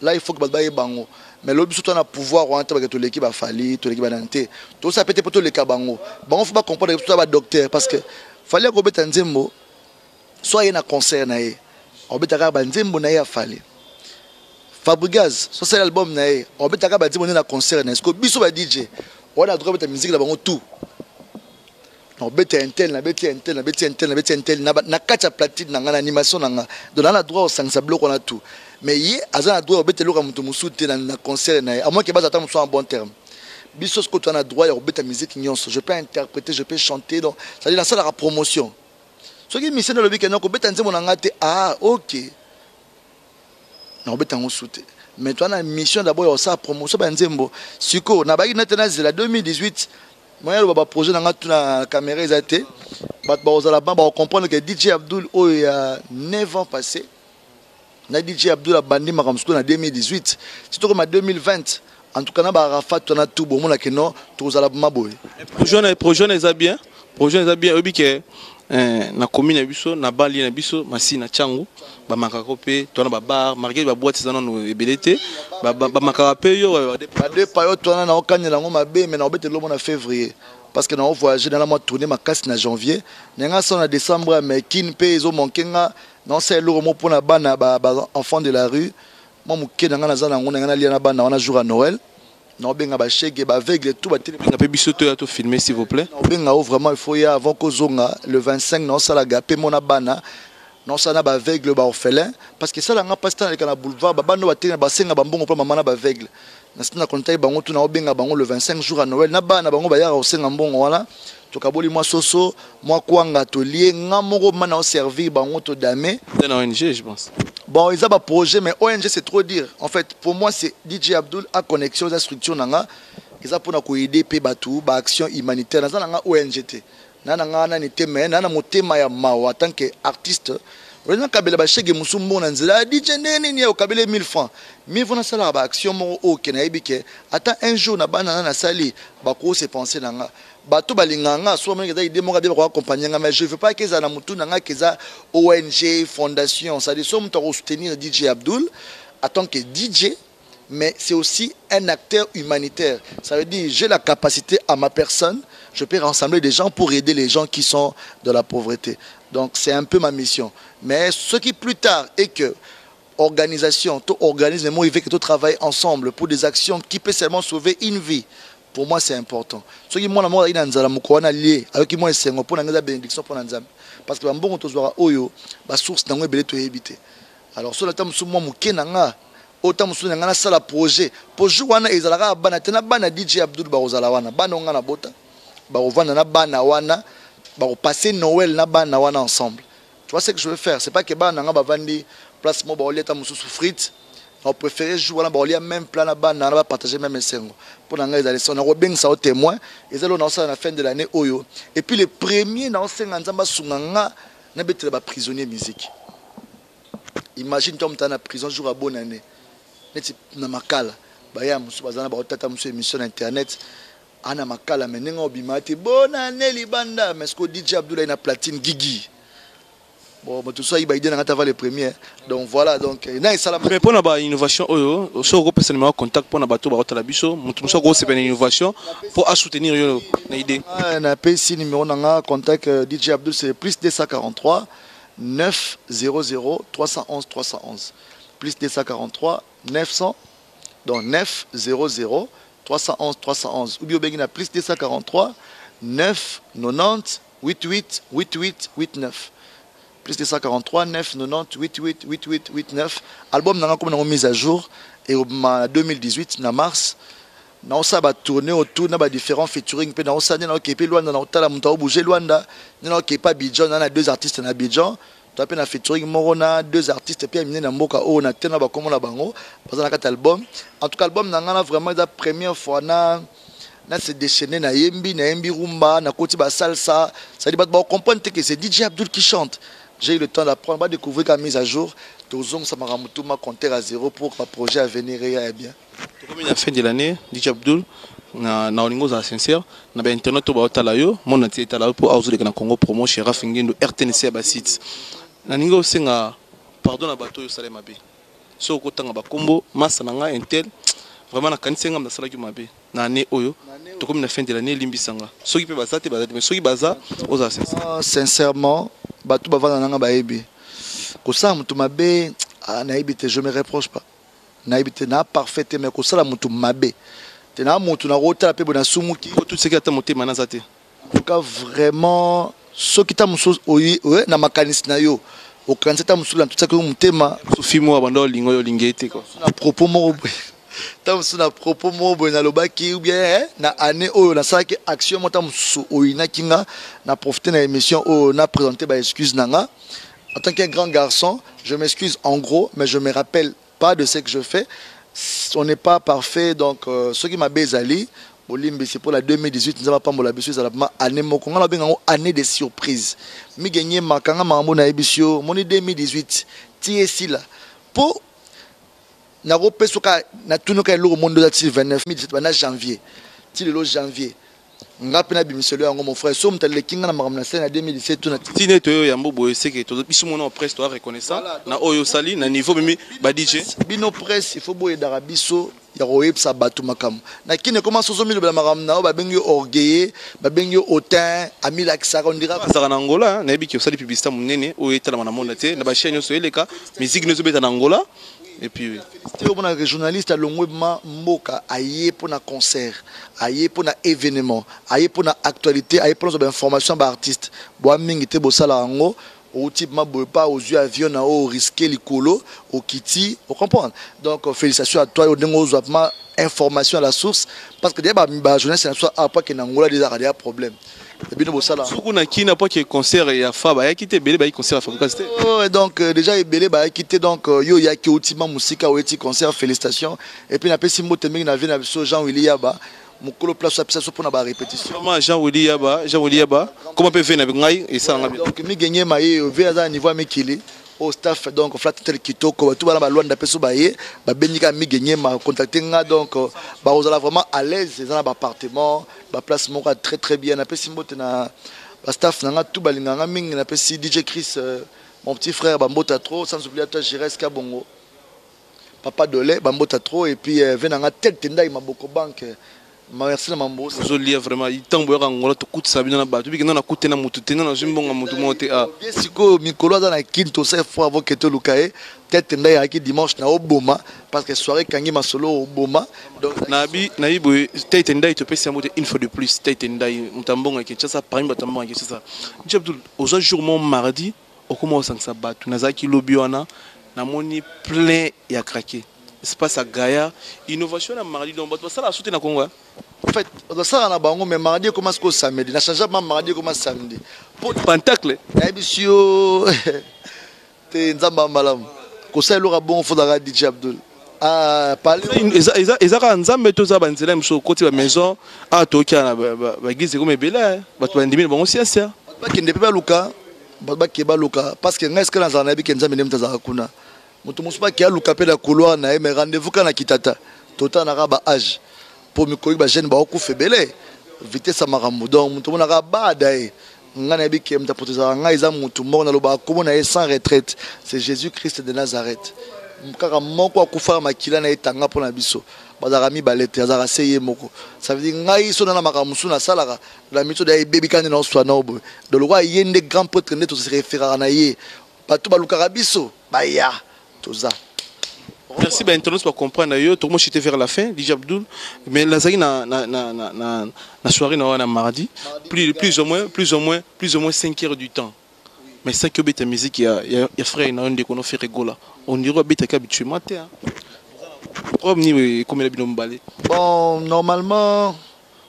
là il faut que ba bango mais l'autre surtout on a pouvoir on entend que l'équipe a fallu toute l'équipe a nanté tout ça peut-être pour les kabango bango faut pas comprendre que tout ça va docteur parce que fallait ko beta nzembo soit il y a un concert na ye on beta ka ba nzembo na ye a fallu Fabregas, ça c'est l'album nae. On peut t'avoir dit on est na concert na. Est-ce que biso ba DJ, on a droit de musique là bango tout. On bête intel, na na kacha platine na animation na. Donc on a droit au sang bloc on a tout. Mais hier, azan a droit au bête lo ka mutu musute na concert na. À moins que bas attendre soit en bon terme. Bissos quand on a droit à rebeter musique je peux interpréter, je peux chanter donc ça dit dans ça la promotion. Ce qui mission dans le week-end on rebeter nzembo na ngate ah OK. Na rebeter on souté. Mais toi on a une mission d'abord ça promotion ba nzembo. Siko na ba na zela 2018 moi le baba projet na ngatu na caméra ezate. Ba ozala ba comprendre que DJ Abdul oh il y a 9 ans passé. Na DJ Abdul a bandi makamsko en 2018. C'est comme en 2020. En tout cas, na ba Arafat tona tout bon la keno tozala maboy. Projet est bien. Projet est bien obi que na commune biso na bali na biso masi na changu ba makako pe tona ba bar marqué ba boîte ça no ebelete ba makaka pe yo ba de payo tona na okanyela ngo mabe mais na obete lo na février parce que na on voyager dans la mois tourner ma casse na janvier nga ça na décembre mais kin pe zo monkenga non c'est lo mo pona bana ba enfants de la rue. Moi muke na ngana zana ngona ngana lia na bana wana jour à Noël non benga ba chege ba aveugle tout ba télé benga pe biso to ya to filmer s'il vous plaît non benga vraiment il faut y avant ko zonga le 25 non ça la gapé mona bana non ça na ba aveugle ba orphelin parce que ça la nga pasteur na kana boulevard ba bano ba télé ba senga ba mbongo pa mama na ba aveugle na sina kontai bango tout na benga bango le 25 jours à Noël na bana bango ba ya au senga mbongo wala to kaboli moi soso moi kwanga to lié nga moko mana au servir bango to damé dans ONG je pense. Bon, ils ont un projet, mais ONG c'est trop dire. En fait, pour moi, c'est DJ Abdul à connexion aux instructions. Ils ont pour aider Batou, action humanitaire. Ils ont ONG. Ils ont en tant qu'artiste. Ils ont kabela chege musumbo nanzela DJ nene ni kabela 1000 francs. Mais vous n'avez pas action mo o kenaibike. Attends un jour na bana na sali ba ko se penser nanga. Bato balinganga so mo ngeza ide mo ka ko accompagner mais je veux pas que ça na mutu nanga keza ONG fondation ça dit so mutu ko soutenir DJ Abdul en tant que DJ mais c'est aussi un acteur humanitaire. Ça veut dire j'ai la capacité à ma personne, je peux rassembler des gens pour aider les gens qui sont de la pauvreté. Donc c'est un peu ma mission. Mais ce qui plus tard est que organisation, tout organisme, il veut que tout travaille ensemble pour des actions qui peuvent seulement sauver une vie. Pour moi c'est important. Ce qui moi na ina nzala mukwana lié avec moi c'est ngo pour na bénédiction pour nzambe parce que mbongo tozwa oyo ba source na ngo ebele to ebité. Alors sur le temps musumo mukenanga autant musumo ngana sala projet pour jouana ezalaka bana tena bana DJ Abdul Barozala wana bana ngana bota ba ovana na bana wana ba passer Noël na bana wana ensemble. Tu vois ce que je veux faire, c'est pas que bana nga ba vandi place mo ba oleta mususu frites. On préfère jouer là même plan là-bas, on va partager même sengo. Pour nous les on a bien ça au témoin. Et ça on a ça à la fin de l'année oyo. Et puis les premiers dans senga nzamba sunganga na betre ba prisonnier musique. Imagine toi mtana prison jour à bonne année. Neti na makala. Ba ya musu bazana ba otata musu émission internet. Ana makala menenga obimati bonne année libanda mais ce que DJ Abdoulaye na platine Gigi. Bon, tout ça, il va aider dans les premiers. Donc voilà, donc mais pour la innovation, on peut seulement contact pour la bateau, la bicho, c'est une innovation pour soutenir l'idée. On a ici numéro contact DJ Abdul, c'est plus 243 900 311 311. Plus 243 900 donc 900 311 311. Ou bien plus 243 990 88 88 89. Plus de 143 990 88 88 89. Album n'a pas mise à jour et en 2018 en mars na ça va tourner autour na différents featuring pe na ça na OK pe Luanda na tala muta bouger Luanda na OK pas Bidjan na deux artistes na Bidjan tu as na featuring Morona deux artistes puis amener na mboka o na tena ba comme la bango parce que album en tout cas album na vraiment la première fois na se déchaîner na yembi rumba na koti ba salsa ça dit ba comprendre que c'est DJ Abdul qui chante. J'ai eu le temps d'apprendre, de découvrir la mise à jour. Tozong Samaramutu m'a compté à zéro pour que le projet à venir aille bien. Comme à la fin de l'année, DJ Abdul, na olingo za sincère, na ba internet to ba otala yo, mon atita la pour auzo de na Congo promo chez Rafingendo RTNC ba site. Na ningo senga pardon na bato yo salema be. So ko tanga ba kombo, massa na nga intel. Vraiment na kansenga na sala ki mabe. Na année oyo, to comme na fin de l'année limbisanga. So ki pe bazate bazate, mais so ki baza oza sincère. Sincèrement bato bavana nanga baebi kosala mutu mabe nayebi te je me reproche pas nayebi te na parfait mais kosala mutu mabe te na mutu na rota pe bona sumuki tout ce qui a motema na zate en tout cas vraiment ce qui ta muso oyi na makanisi na yo au kanisa ta muso la tout ça que mutema sufimo abando lingo yo lingete ko na propos mo tant sur na propos mo na lobaki ou bien na année o na ça que action mo tant sur oina kinga na profiter na émission o na présenter ba excuse nanga en tant qu'un grand garçon je m'excuse en gros mais je me rappelle pas de ce que je fais on n'est pas parfait donc ce qui m'a bezali Olimbe c'est pour la 2018 nous avons pas mon la bisou ça la année mo konga la benga année de surprise mi gagner makanga mambo na ebisio moni 2018 tie si là pour na ropesoka na tunuka lo monde de 29 2017 janvier ti le janvier ngapi na bimiselo yango mon frère so mtale kinga na makamna scène na 2017 tuna tine to yambo boye c'est que to biso mona presse to reconnaissant na oyo sali na niveau mimi ba DJ bino presse il faut boye darabiso ya royep sa batu makam na kine comment sozo milo bela makamna ba bengi orgueil ba bengi hautain amila kisaka on dira ça en Angola na biki osali publicité munene o etala na monde te na ba chaîne so eleka musique ne so beta na Angola. Et puis, un journaliste à l'ongwema moka aye pour un concert, aye pour un événement, aye pour une actualité, aye pour une information par artiste. Boa mingi te bosala ango, au type ma pas aux yeux avion na au risquer l'icolo, au kiti, vous comprenez. Donc félicitations à toi au dengo zopma information à la source parce que déjà ba journaliste na soit après que na Angola déjà des problèmes. Soukou na kina pas que concert ya fa ba quitté belé ba concert à Fabrice. Oh donc déjà belé ba quitté donc yo ya ki ultima musika ou eti concert félicitations et puis na pesi moto mingi na vie na biso Jean Willy Yaba mukolo place à pesa pour na ba répétition. Comment Jean Willy Yaba comment peut venir avec ngai et ça donc mi gagner maye vers à niveau mekili au staff donc flat tel kitoko tout bana ba loi ndapeso baye ba benika mi gagner ma contacter nga donc ba ozala vraiment à l'aise dans l'appartement ba place moko très très bien na pesi mbote na ba staff nanga tout balinganga mingi na pesi DJ Chris mon petit frère ba mbota trop sans oublier toi Jires Kabongo papa Dolé ba mbota trop et puis venanga tel tenda maboko banque merci na mambo zo lia vraiment il tambo ya ngola to kutsa bina na batu bikina na kutena mutu tena na jimbonga mutu monte a bien siko mikolo za na kinto c'est fois avant que to lukae tête nda ya ki dimanche na oboma parce que soirée kangi masolo oboma donc na ibo tête nda to pesi amote une fois de plus tête nda mutambonga ki tsa parmi batambonga ki ça Abdul aujourd'hui jour mon mardi au comment ça ça batu na zaki lobiona na moni plein ya craqué espace à Gaïa innovation na mardi donc ça la soutenir na Congo. En fait, ça na bango mais mardi commence qu'au samedi. Na changement mardi commence samedi. Pour pentacle. Ebisio te nzamba malam. Ko ça lora bon faudra DJ Abdul. Ah parler ezaka nzambe to za banzela mso côté ba maison a tokia na ba église comme bela batu bandimi bango siasa. Ba kende pe luka ba keba luka parce que ngai skala za na bi kenza mene mtaza kuna. Mutu musuba ki aluka pe la couloir na mais rendez-vous kana kitata. Tota na ba âge. Pour me koyi ba jeune ba okufe belé vitesse makambo donc mutu mona ka bada e ngana bi ke mta poteza nga iza mutu moko na loba ko mona sans retraite c'est Jésus-Christ de Nazareth mukaka moko akufa makila na etanga pona biso bazaka mi balete azaka seye moko ça veut dire ngai so na makambo suna salaka la mito da baby kan na swa na obo de lo wa yende grand prêtre neto se référer na ye batu balukaka biso ba ya toza. Merci ben internaute pour comprendre yo tout le monde j'étais vers la fin DJ Abdul mais la zaki na soirée na mardi plus ou moins 5 heures du temps mais 5 heures de musique il y a frère na onde qu'on fait rigola on dirait bête habituellement te comme bon normalement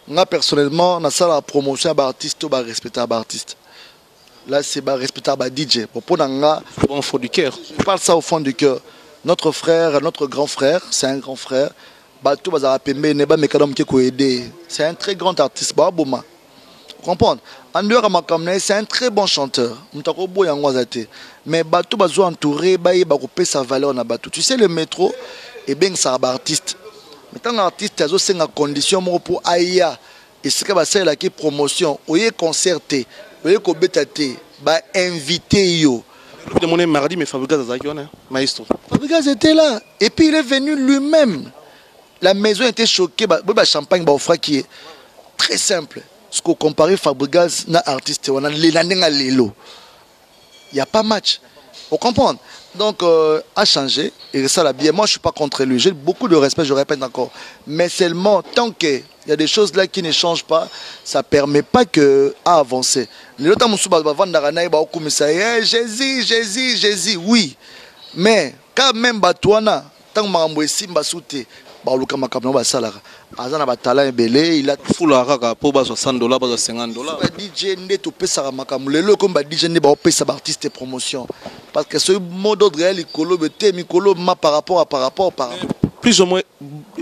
moi personnellement na ça la promotion à artiste ou ba respectable artiste là c'est ba respectable DJ pour nga au fond du cœur je parle ça au fond du cœur. Notre frère, notre grand frère, c'est un grand frère. Batou Bazara Pembe Neba Mekadam Keko Ede. C'est un très grand artiste. Baboma. Vous comprenez? En dehors de Makamne, c'est un très bon chanteur. Mutako Yangwazate. Mais Batou Bazou entouré, Baye Bakopé sa valeur na Batou. Tu sais, le métro, et bien ça va artiste. Mais tant qu'artiste, il y a une condition pour Aïa. Et ce que c'est la promotion. Oye concerté, oye kobétate, ba invité yo. De mon mardi, mais Fabregas maestro. Fabregas était là. Et puis il est venu lui-même. La maison était choquée. Le champagne qui est très simple. Ce qu'on compare Fabregas na artiste, on a il n'y a pas match. Vous comprenez? Donc, a changé. Et ça l'a bien. Moi, je ne suis pas contre lui. J'ai beaucoup de respect, je répète encore. Mais seulement, tant qu'il y a des choses là qui ne changent pas, ça ne permet pas à avancer. Jésus, oui. Mais quand même, tant que Simba Souté, baluka makambo ba salara azana ba talent ebele il a fula kaka po ba $60 ba $50 ba DJ nde to pesa makambo lelo comme ba DJ nde ba pesa ba artiste promotion parce que ce mot d'ordre réel ikolo bete mikolo ma par rapport plus ou moins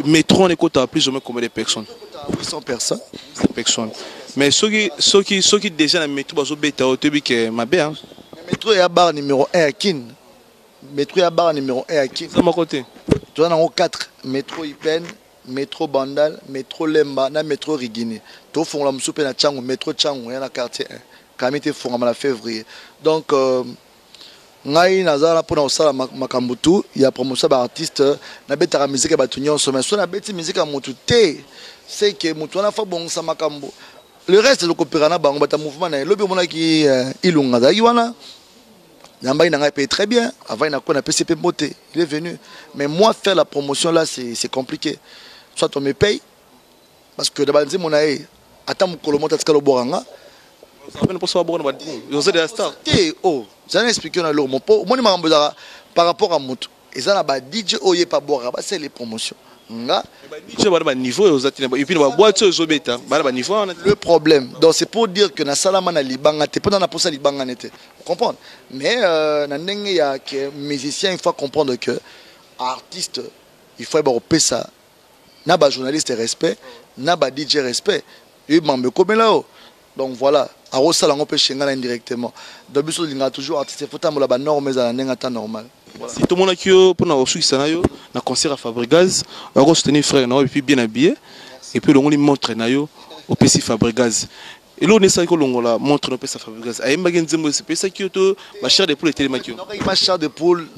métro on écoute à plus ou moins combien de personnes 800 personnes mais ceux qui déjà dans métro bazo beta au tebi que ma bien métro ya bar numéro 1 à Kin métro ya bar numéro 1 à Kin ça mon côté tu en as 4 métro Ipen métro Bandal métro Lemba na métro Rigini to font la msupe na Tchango métro Tchango ya na quartier 1 kamite font en février donc ngai nazala pona osala makambutu ya promotion ba artiste na betaka musique ba tunyo sommet so na beti musique ya mutu te c'est que mutu na fa bon sa makambo le reste le coopéra na bango bata mouvement na lobi mona ki ilunga za yiwana namba ina ngai paye très bien avant il a qu'on a PCP moté il est venu mais moi faire la promotion là c'est compliqué soit on me paye parce que d'abord mon aïe attends mon colomota tsalo boranga ça fait ne pas savoir bon ils ont des stars oh j'en ai expliqué dans mon pot moi par rapport à moto et ça là ba DJ oye pas boire ba c'est les promotions nga DJ ba niveau aux atine et puis ba boîte aux beta ba niveau le problème donc c'est pour dire que na salama na libanga te pendant na posa libanga nete comprendre mais na ndenge ya que musicien il faut comprendre que artiste il faut ba pesa na ba journaliste respect na ba DJ respect et mambe comme là donc voilà à Rosala on peut chénger indirectement donc biso linga toujours artiste faut tamola ba normes za ndenge ta normal si tout le monde qui pour na osu sanayo na concert à Fabregas on va soutenir frère na et puis bien habillé et puis le on lui montre na yo au PC Fabregas et là on est ça que l'on montre no PC Fabregas ay magendzemo c'est ça qui to ma chair de poule télémakio ma chair de poule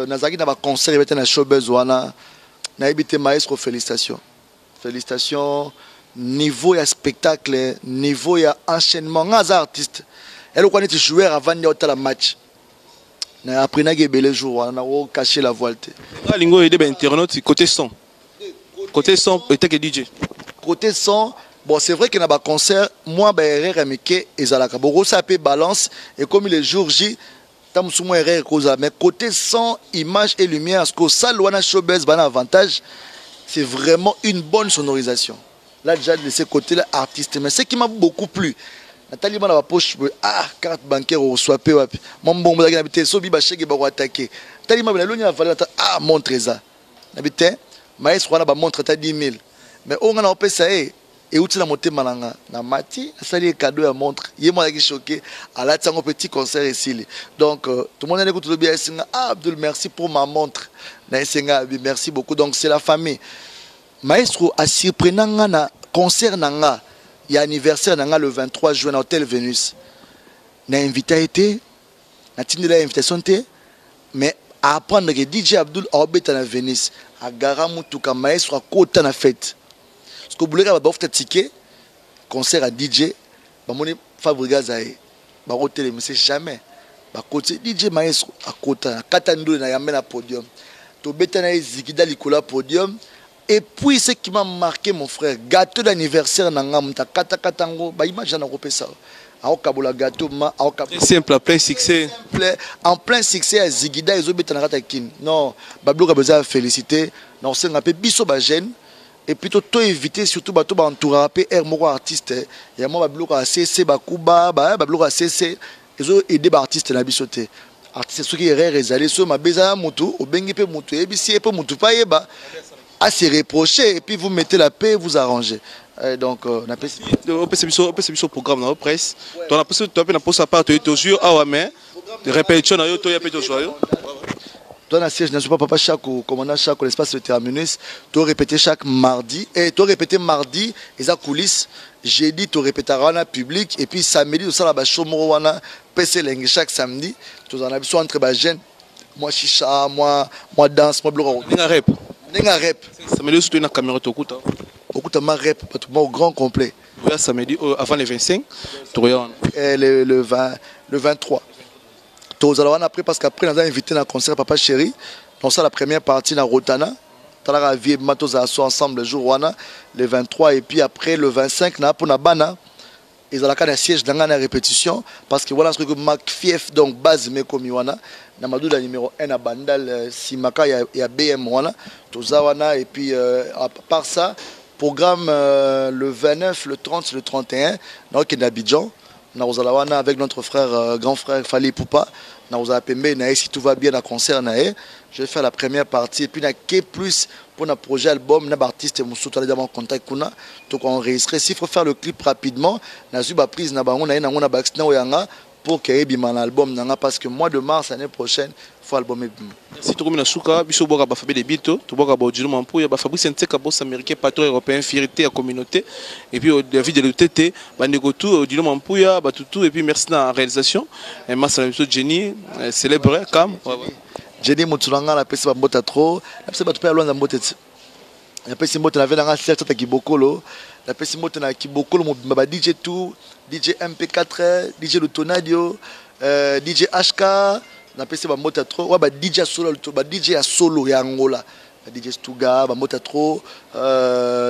nazaki na ba concert bete na showbiz wana na ebité maestro félicitations niveau ya spectacle niveau ya enchaînement ngaza artiste elle connaît joueur avant de la match na après na gebele jour na o cacher la voile te lingo aider ba internaute côté son peut-être que DJ côté son bon c'est vrai que na ba concert moi ba erreur meke ezalaka boko ça peut balance et comme le jour J tam sumo erreur cause mais côté son image et lumière parce que ça loana showbiz ban avantage c'est vraiment une bonne sonorisation. Là déjà de ce côté-là artiste mais ce qui m'a beaucoup plu Nathalie m'a la poche carte bancaire au swapé wapi mon bon blague n'habité so biba chèque ba attaquer Nathalie m'a la logne la valeur montre ça n'habité maestro na ba montre ta 10 000 mais on a opé ça et outi la monter malanga na mati sali cadeau à montre yé moi qui choqué à la tango petit concert ici donc tout le monde écoute le bien Abdul merci pour ma montre na senga merci beaucoup donc c'est la famille. Maestro a surprenant na concert nanga il y a anniversaire nanga le 23 juin à Hôtel Vénus. Na invité été na tindi la invitation té mais à apprendre que DJ Abdul obeta na Vénus à gara mutuka maestro a kota na fête. Parce que boulera ba ofta ticket concert à DJ ba moni Fabregas aé ba hôtel mais c'est jamais ba côté DJ maestro à kota katando na yambe na podium. To beta na zikida likola podium. Et puis ce qui m'a marqué mon frère, gâteau d'anniversaire nanga muta kata katango, ba image na kopé ça. Ao kabola gâteau ma ao kabola simple plein succès. En plein succès à Zigida ezo beta na kata kin. Non, bablo ka besoin féliciter, non c'est ngapé biso ba jeune et puis to éviter surtout ba to ba entoura pe air moko artiste. Ya moi bablo ka CC ba kuba, bablo ka CC ezo aider ba artiste na bisoté. Artiste ceux qui erreur ezali so ma beza mutu, obengi pe mutu e bisi e pe mutu pa yeba. À se reprocher et puis vous mettez la paix, vous arrangez. Donc on a au programme dans la presse. On a passé tu as à part toujours ah ouais mais répétition na yo to ya pe to joyeux. Toi na siège n'est pas papa chaque commandant chaque l'espace le terminus, tu répéter chaque mardi et tu répéter mardi et ça coulisses, jeudi tu répéteras en public et puis samedi tu sera ba chomoro wana PC lingue chaque samedi, tu en as besoin entre ba jeune. Moi chicha, moi danse, moi bloc. Nenga rep. Samedi surtout na caméra to kuta. Okuta ma rep parce que au grand complet. Oui, samedi avant les 25, tu regardes. Le 23. Tu allons après parce qu'après on a invité un concert Papa Chéri. Donc ça la première partie na Rotana. Tu la vie matos à ensemble le jour wana le 23 et puis après le 25 na pour na bana ils ont la siège dans la répétition parce que voilà ce que Mac Fief donc base mais comme Yoana na madoula numéro 1 à Bandal Simaka et à BM wana Tozawana et puis à part ça programme le 29 le 30 le 31 donc d'Abidjan na Ozalawana avec notre frère grand frère Fali Poupa na Ozapembe na si tout va bien à concert na je vais faire la première partie et puis na que plus pour un projet album na artiste musuto déjà en contact kuna donc enregistrer s'il faut faire le clip rapidement na zuba prise na bango na ngona baxna oyanga pour qu'il y ait un album parce que mois de mars l'année prochaine faut album si tu as souka biso boka ba faber des bito to boka ba odilo mampo ya ba fabrice nteka boss américain patron européen fierté à communauté et puis David de l'UTT ba negotu odilo mampo ya ba tutu et puis merci na réalisation et massa la Jenny célèbre comme Jenny Mutulanga la pesa mbota trop la pesa ba tupela lonza mbota la pesa mbota na vela nga certes ta kibokolo la pesa mbota na kibokolo mo ba DJ tout DJ MP4 DJ Lutonadio DJ HK na pesa ba mbota trop wa ba DJ solo ba DJ ya solo ya Angola DJ Stuga ba mbota trop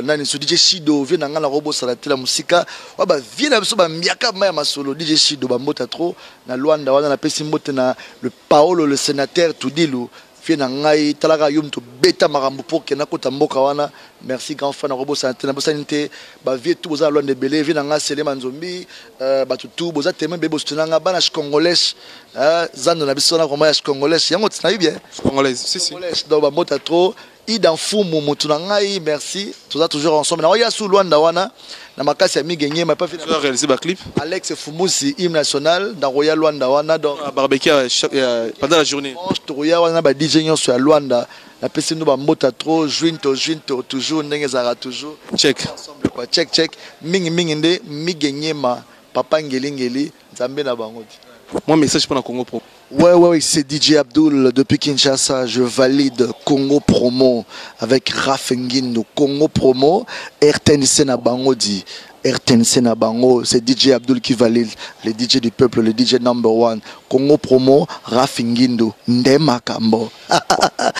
nani so DJ Shido vient nga na robo salatela musika wa ba vient na so ba miaka ma ya solo DJ Shido ba mbota trop na Luanda wana na pesa mbota na le Paolo le sénateur Tudilu vient ngai talaka yum to beta marambo pour que na kota mboka wana merci grand fan robo salatela bosanité ba vie tout boza Luanda belé vient nga Selema Nzombi ba tout boza tellement bebo stunanga bana congolais zando na biso na komaya congolais yango tsina bien congolais si si donc ba mbota trop Idan Fumu Mutunangai, merci. Tous toujours ensemble. Na sous Luanda wana na makasi ya migenye ma pas fait réaliser ba clip. Alex Fumusi hymne national dans Royal Luanda wana donc barbecue pendant la journée. Royal wana ba DJ nyo sur Luanda. La pesi no ba mbota trop jointo toujours ndenge zara toujours. Check. Ensemble quoi. Check. Mingi nde migenye ma papa ngeli Nzambe na bango. Moi message pour la Congo Pro. Ouais, c'est DJ Abdul depuis Kinshasa. Je valide Congo Promo avec Rafengindo. Congo Promo, RTNC na Bangodi. RTNC na Bango, c'est DJ Abdul qui valide. Le DJ du peuple, le DJ number one. Congo Promo, Rafengindo. Ndema Kambo.